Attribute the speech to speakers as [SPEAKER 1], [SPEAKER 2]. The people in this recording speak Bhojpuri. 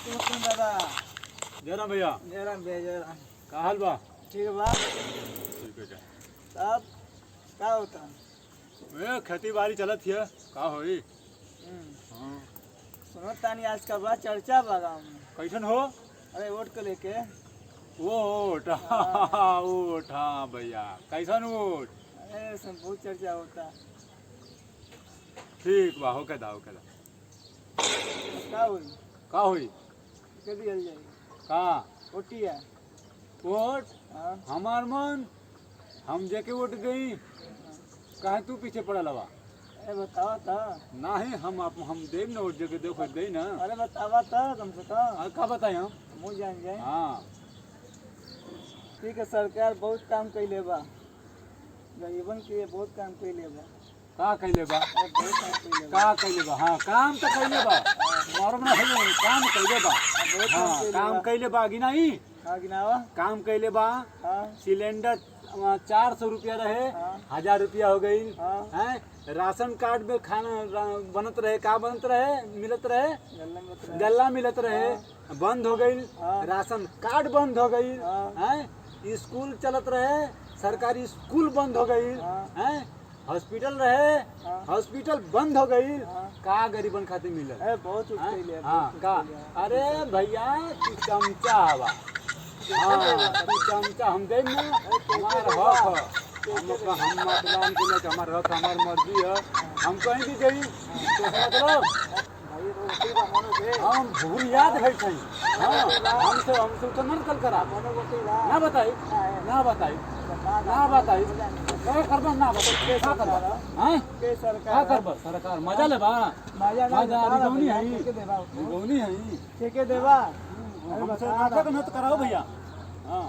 [SPEAKER 1] तुम दादा
[SPEAKER 2] जयराम भैया
[SPEAKER 1] जयराम जयराम।
[SPEAKER 2] का हाल बा?
[SPEAKER 1] ठीक बा।
[SPEAKER 2] ठीक है जा।
[SPEAKER 1] तब का होता?
[SPEAKER 2] ए खेती बाड़ी चलत हिय का होई? हां
[SPEAKER 1] सुनो तानी आज का बड़ा चर्चा बा गाँव में।
[SPEAKER 2] कैसन हो?
[SPEAKER 1] अरे वोट को लेके।
[SPEAKER 2] वोट वोट हाँ भैया कैसन वोट?
[SPEAKER 1] अरे सब बहुत चर्चा होता।
[SPEAKER 2] ठीक बा होके दा
[SPEAKER 1] का हुई?
[SPEAKER 2] का होई?
[SPEAKER 1] के दियल जाई?
[SPEAKER 2] का
[SPEAKER 1] वोटी है।
[SPEAKER 2] वोट
[SPEAKER 1] हाँ
[SPEAKER 2] हमार मन हम जेके वोट गई काहे तू पीछे पड़ल बा?
[SPEAKER 1] अरे बतावा था।
[SPEAKER 2] नहीं हम देब ना वोट जेके देखो गई ना।
[SPEAKER 1] अरे बतावा था कम से कम।
[SPEAKER 2] का बताई हम?
[SPEAKER 1] मुँह जान जाए।
[SPEAKER 2] हाँ
[SPEAKER 1] ठीक है सरकार बहुत काम कैले बा। गरीबन के लिए बहुत काम कैले बा।
[SPEAKER 2] का कैले बा?
[SPEAKER 1] अरे बहुत काम कैले बा।
[SPEAKER 2] का कैले बा? हाँ काम तो कैले बा मालूम ना है काम कैले बा।
[SPEAKER 1] बहुत
[SPEAKER 2] हाँ काम
[SPEAKER 1] बा।
[SPEAKER 2] कैले बा कि नहीं?
[SPEAKER 1] हाँ गिनावा।
[SPEAKER 2] काम कैले बा।
[SPEAKER 1] हाँ
[SPEAKER 2] सिलेंडर 400 रुपया रहे
[SPEAKER 1] हाँ
[SPEAKER 2] 1000 रुपया हो गई
[SPEAKER 1] हाँ
[SPEAKER 2] है। राशन कार्ड में खाना बनत रहे का बनत रहे मिलत रहे
[SPEAKER 1] गल्ला में तो
[SPEAKER 2] गल्ला मिलत रहे बंद हो गई।
[SPEAKER 1] हाँ।
[SPEAKER 2] राशन कार्ड बंद हो गई
[SPEAKER 1] हाँ।
[SPEAKER 2] है। स्कूल चलत रहे सरकारी स्कूल बंद हो गई
[SPEAKER 1] हाँ।
[SPEAKER 2] है। हॉस्पिटल रहे
[SPEAKER 1] हाँ।
[SPEAKER 2] हॉस्पिटल बंद हो गई।
[SPEAKER 1] हाँ।
[SPEAKER 2] का गरीबन खातिर मिलल?
[SPEAKER 1] अरे बहुत कुछ
[SPEAKER 2] हाँ
[SPEAKER 1] कैले है,
[SPEAKER 2] हाँ,
[SPEAKER 1] बहुत कुछ
[SPEAKER 2] का
[SPEAKER 1] कैले है।
[SPEAKER 2] अरे भैया तू चमचा हवा। हाँ तू चमचा हम दे ना हमार हक हम मतदान के लिए हमार हक हमार मर्जी है हम कहीं भी गई तो मतलब
[SPEAKER 1] भाई तो वोटी बा मनो के।
[SPEAKER 2] हम भूल याद है छई। हाँ हमसे तो मन कल करा
[SPEAKER 1] मनो वोटी बा।
[SPEAKER 2] ना बताई ना बताई क्या करबा ना बताई कैसा करबा हैं
[SPEAKER 1] के
[SPEAKER 2] का
[SPEAKER 1] सरकार
[SPEAKER 2] करबा सरकार मजा लेबा
[SPEAKER 1] मजा ना
[SPEAKER 2] मजा रिगौनी है
[SPEAKER 1] के देबा
[SPEAKER 2] रिगौनी है
[SPEAKER 1] के देबा। अरे
[SPEAKER 2] हमसे
[SPEAKER 1] बता
[SPEAKER 2] नाटक न कराओ भैया। हाँ